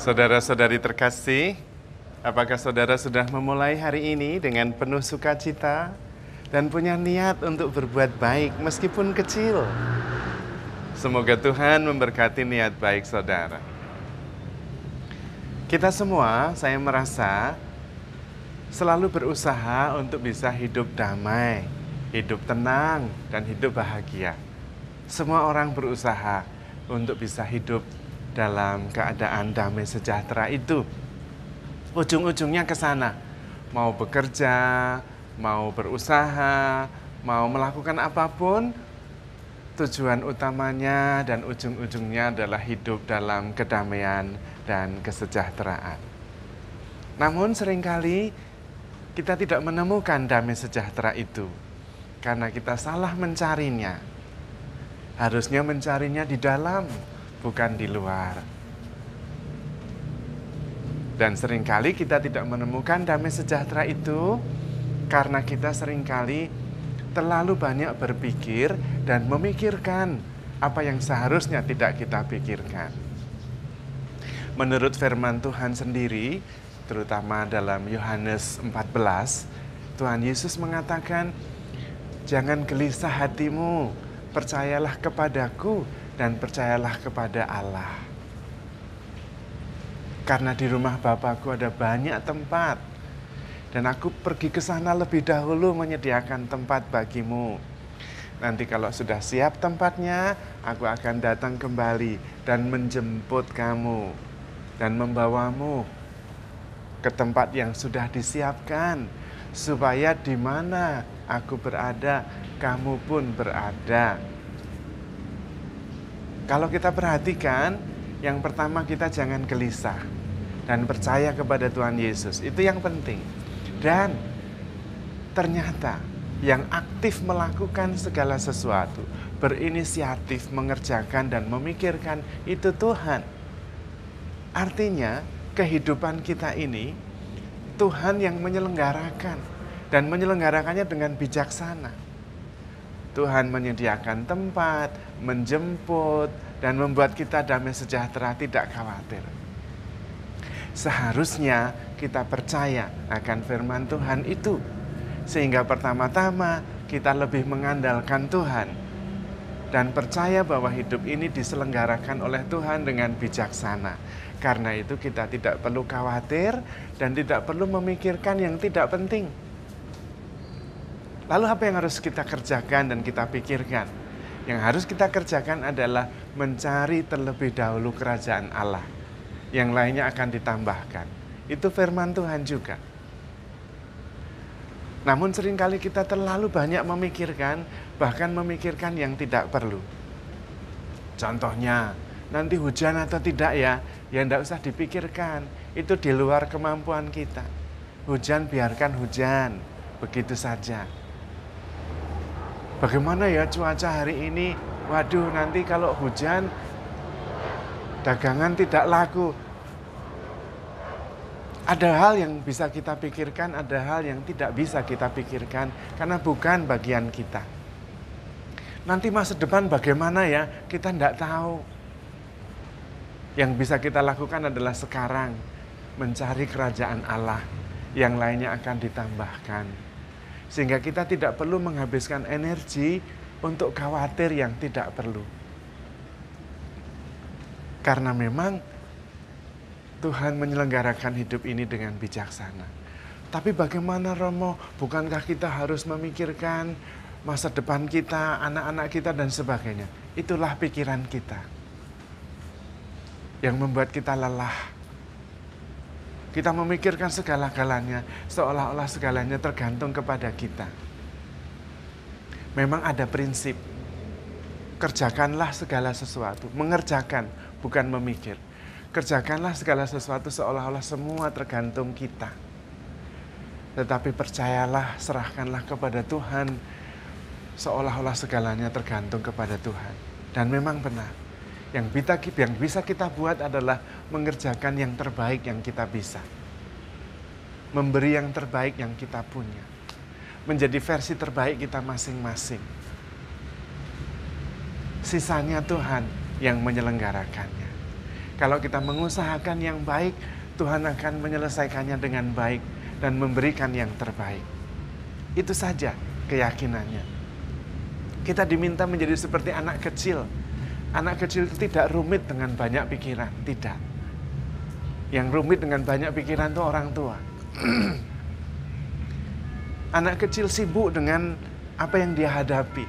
Saudara-saudari terkasih, apakah saudara sudah memulai hari ini dengan penuh sukacita dan punya niat untuk berbuat baik meskipun kecil? Semoga Tuhan memberkati niat baik saudara. Kita semua, saya merasa, selalu berusaha untuk bisa hidup damai, hidup tenang, dan hidup bahagia. Semua orang berusaha untuk bisa hidup dalam keadaan damai sejahtera itu. Ujung-ujungnya ke sana. Mau bekerja, mau berusaha, mau melakukan apapun, tujuan utamanya dan ujung-ujungnya adalah hidup dalam kedamaian dan kesejahteraan. Namun seringkali kita tidak menemukan damai sejahtera itu karena kita salah mencarinya. Harusnya mencarinya di dalam, bukan di luar. Dan seringkali kita tidak menemukan damai sejahtera itu karena kita seringkali terlalu banyak berpikir dan memikirkan apa yang seharusnya tidak kita pikirkan. Menurut firman Tuhan sendiri, terutama dalam Yohanes 14, Tuhan Yesus mengatakan, "Jangan gelisah hatimu, percayalah kepadaku dan percayalah kepada Allah. Karena di rumah Bapakku ada banyak tempat, dan aku pergi ke sana lebih dahulu menyediakan tempat bagimu. Nanti kalau sudah siap tempatnya, aku akan datang kembali dan menjemput kamu dan membawamu ke tempat yang sudah disiapkan, supaya di mana aku berada, kamu pun berada." Kalau kita perhatikan, yang pertama kita jangan gelisah dan percaya kepada Tuhan Yesus. Itu yang penting. Dan ternyata yang aktif melakukan segala sesuatu, berinisiatif mengerjakan dan memikirkan itu Tuhan. Artinya kehidupan kita ini Tuhan yang menyelenggarakan dan menyelenggarakannya dengan bijaksana. Tuhan menyediakan tempat, menjemput, dan membuat kita damai sejahtera, tidak khawatir. Seharusnya kita percaya akan firman Tuhan itu, sehingga pertama-tama kita lebih mengandalkan Tuhan dan percaya bahwa hidup ini diselenggarakan oleh Tuhan dengan bijaksana. Karena itu kita tidak perlu khawatir dan tidak perlu memikirkan yang tidak penting. Lalu apa yang harus kita kerjakan dan kita pikirkan? Yang harus kita kerjakan adalah mencari terlebih dahulu kerajaan Allah. Yang lainnya akan ditambahkan. Itu firman Tuhan juga. Namun seringkali kita terlalu banyak memikirkan, bahkan memikirkan yang tidak perlu. Contohnya, nanti hujan atau tidak ya tidak usah dipikirkan. Itu di luar kemampuan kita. Hujan biarkan hujan, begitu saja. Bagaimana ya cuaca hari ini? Waduh, nanti kalau hujan, dagangan tidak laku. Ada hal yang bisa kita pikirkan, ada hal yang tidak bisa kita pikirkan, karena bukan bagian kita. Nanti masa depan bagaimana ya? Kita tidak tahu. Yang bisa kita lakukan adalah sekarang, mencari kerajaan Allah. Yang lainnya akan ditambahkan. Sehingga kita tidak perlu menghabiskan energi untuk khawatir yang tidak perlu. Karena memang Tuhan menyelenggarakan hidup ini dengan bijaksana. Tapi bagaimana Romo? Bukankah kita harus memikirkan masa depan kita, anak-anak kita dan sebagainya? Itulah pikiran kita yang membuat kita lelah. Kita memikirkan segala-galanya, seolah-olah segalanya tergantung kepada kita. Memang ada prinsip, kerjakanlah segala sesuatu, mengerjakan, bukan memikir. Kerjakanlah segala sesuatu seolah-olah semua tergantung kita. Tetapi percayalah, serahkanlah kepada Tuhan, seolah-olah segalanya tergantung kepada Tuhan. Dan memang benar. Yang bisa kita buat adalah mengerjakan yang terbaik yang kita bisa. Memberi yang terbaik yang kita punya. Menjadi versi terbaik kita masing-masing. Sisanya Tuhan yang menyelenggarakannya. Kalau kita mengusahakan yang baik, Tuhan akan menyelesaikannya dengan baik dan memberikan yang terbaik. Itu saja keyakinannya. Kita diminta menjadi seperti anak kecil. Anak kecil itu tidak rumit dengan banyak pikiran, tidak. Yang rumit dengan banyak pikiran itu orang tua. Anak kecil sibuk dengan apa yang dia hadapi,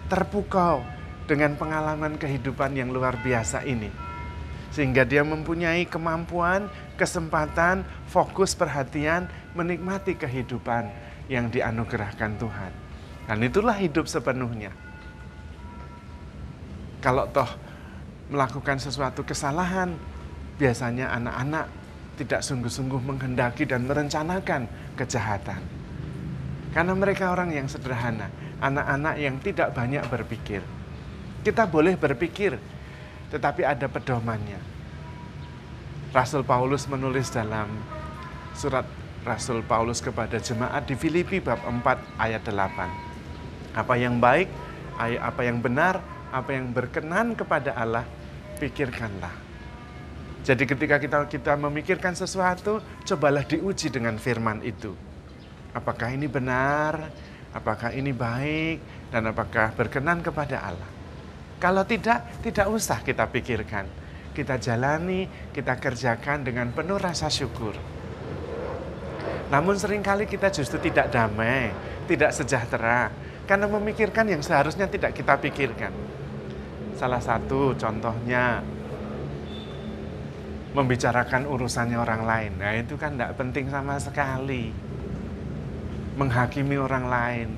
terpukau dengan pengalaman kehidupan yang luar biasa ini. Sehingga dia mempunyai kemampuan, kesempatan, fokus perhatian, menikmati kehidupan yang dianugerahkan Tuhan. Dan itulah hidup sepenuhnya. Kalau toh melakukan sesuatu kesalahan, biasanya anak-anak tidak sungguh-sungguh menghendaki dan merencanakan kejahatan. Karena mereka orang yang sederhana, anak-anak yang tidak banyak berpikir. Kita boleh berpikir, tetapi ada pedomannya. Rasul Paulus menulis dalam surat Rasul Paulus kepada jemaat di Filipi bab 4 ayat 8. Apa yang baik, apa yang benar, apa yang berkenan kepada Allah, pikirkanlah. Jadi ketika kita memikirkan sesuatu, cobalah diuji dengan firman itu. Apakah ini benar, apakah ini baik, dan apakah berkenan kepada Allah. Kalau tidak usah kita pikirkan. Kita jalani, kita kerjakan dengan penuh rasa syukur. Namun seringkali kita justru tidak damai, tidak sejahtera, karena memikirkan yang seharusnya tidak kita pikirkan. Salah satu contohnya, membicarakan urusannya orang lain. Nah itu kan tidak penting sama sekali. Menghakimi orang lain,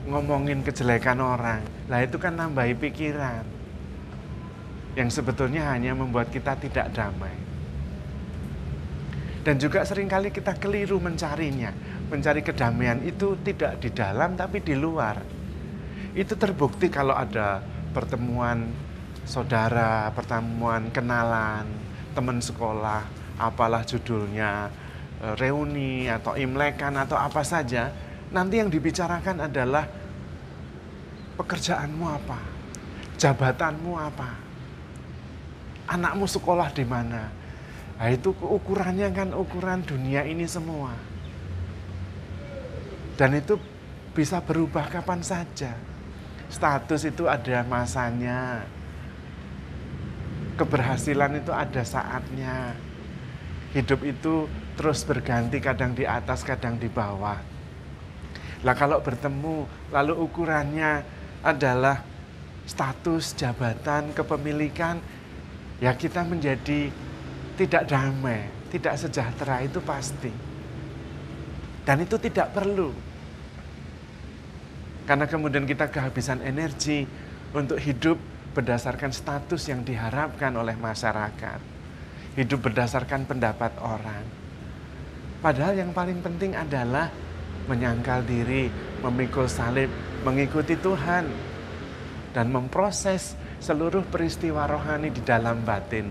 ngomongin kejelekan orang. Nah itu kan nambahi pikiran. Yang sebetulnya hanya membuat kita tidak damai. Dan juga seringkali kita keliru mencarinya. Mencari kedamaian itu tidak di dalam tapi di luar. Itu terbukti kalau ada pertemuan saudara, pertemuan kenalan, teman sekolah, apalah judulnya, reuni atau imlekan atau apa saja, nanti yang dibicarakan adalah pekerjaanmu apa, jabatanmu apa, anakmu sekolah di mana. Nah itu ukurannya kan ukuran dunia ini semua. Dan itu bisa berubah kapan saja. Status itu ada masanya. Keberhasilan itu ada saatnya. Hidup itu terus berganti, kadang di atas, kadang di bawah. Lah kalau bertemu, lalu ukurannya adalah status, jabatan, kepemilikan, ya kita menjadi tidak damai, tidak sejahtera, itu pasti. Dan itu tidak perlu. Karena kemudian kita kehabisan energi untuk hidup berdasarkan status yang diharapkan oleh masyarakat. Hidup berdasarkan pendapat orang. Padahal yang paling penting adalah menyangkal diri, memikul salib, mengikuti Tuhan. Dan memproses seluruh peristiwa rohani di dalam batin.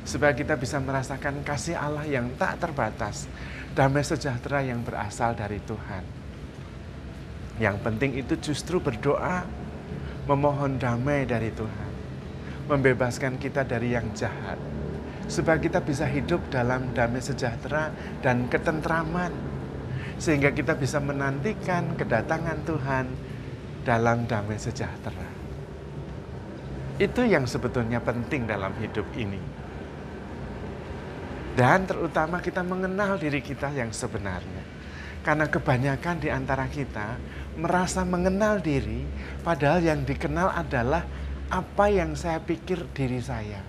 Supaya kita bisa merasakan kasih Allah yang tak terbatas. Damai sejahtera yang berasal dari Tuhan. Yang penting itu justru berdoa, memohon damai dari Tuhan. Membebaskan kita dari yang jahat. Supaya kita bisa hidup dalam damai sejahtera dan ketentraman. Sehingga kita bisa menantikan kedatangan Tuhan dalam damai sejahtera. Itu yang sebetulnya penting dalam hidup ini. Dan terutama kita mengenal diri kita yang sebenarnya. Karena kebanyakan di antara kita merasa mengenal diri, padahal yang dikenal adalah apa yang saya pikir diri saya,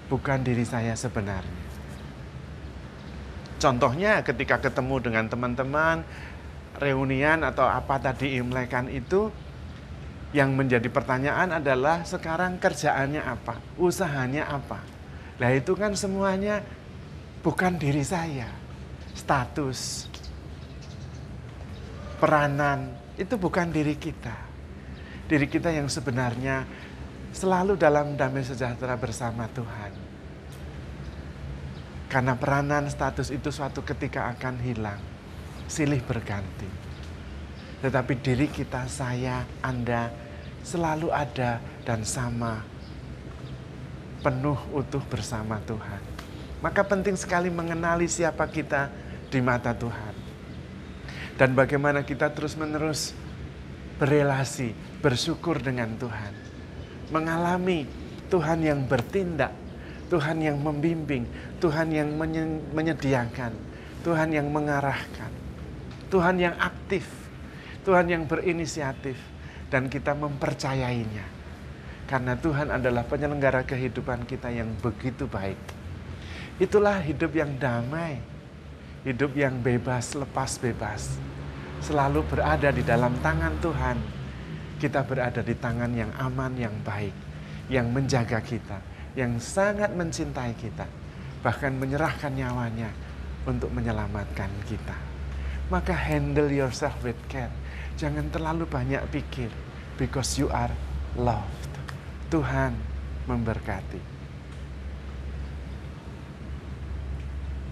bukan diri saya sebenarnya. Contohnya ketika ketemu dengan teman-teman, reunian atau apa tadi imlekan itu, yang menjadi pertanyaan adalah sekarang kerjaannya apa, usahanya apa. Nah itu kan semuanya bukan diri saya, status, peranan, itu bukan diri kita. Diri kita yang sebenarnya selalu dalam damai sejahtera bersama Tuhan. Karena peranan status itu suatu ketika akan hilang, silih berganti. Tetapi diri kita, saya, Anda, selalu ada dan sama. penuh utuh bersama Tuhan. Maka penting sekali mengenali siapa kita di mata Tuhan. Dan bagaimana kita terus-menerus berelasi, bersyukur dengan Tuhan. Mengalami Tuhan yang bertindak, Tuhan yang membimbing, Tuhan yang menyediakan, Tuhan yang mengarahkan, Tuhan yang aktif, Tuhan yang berinisiatif, dan kita mempercayainya. Karena Tuhan adalah penyelenggara kehidupan kita yang begitu baik. Itulah hidup yang damai, hidup yang bebas, lepas bebas. Selalu berada di dalam tangan Tuhan. Kita berada di tangan yang aman, yang baik, yang menjaga kita, yang sangat mencintai kita, bahkan menyerahkan nyawanya untuk menyelamatkan kita. Maka handle yourself with care. Jangan terlalu banyak pikir, because you are loved. Tuhan memberkati.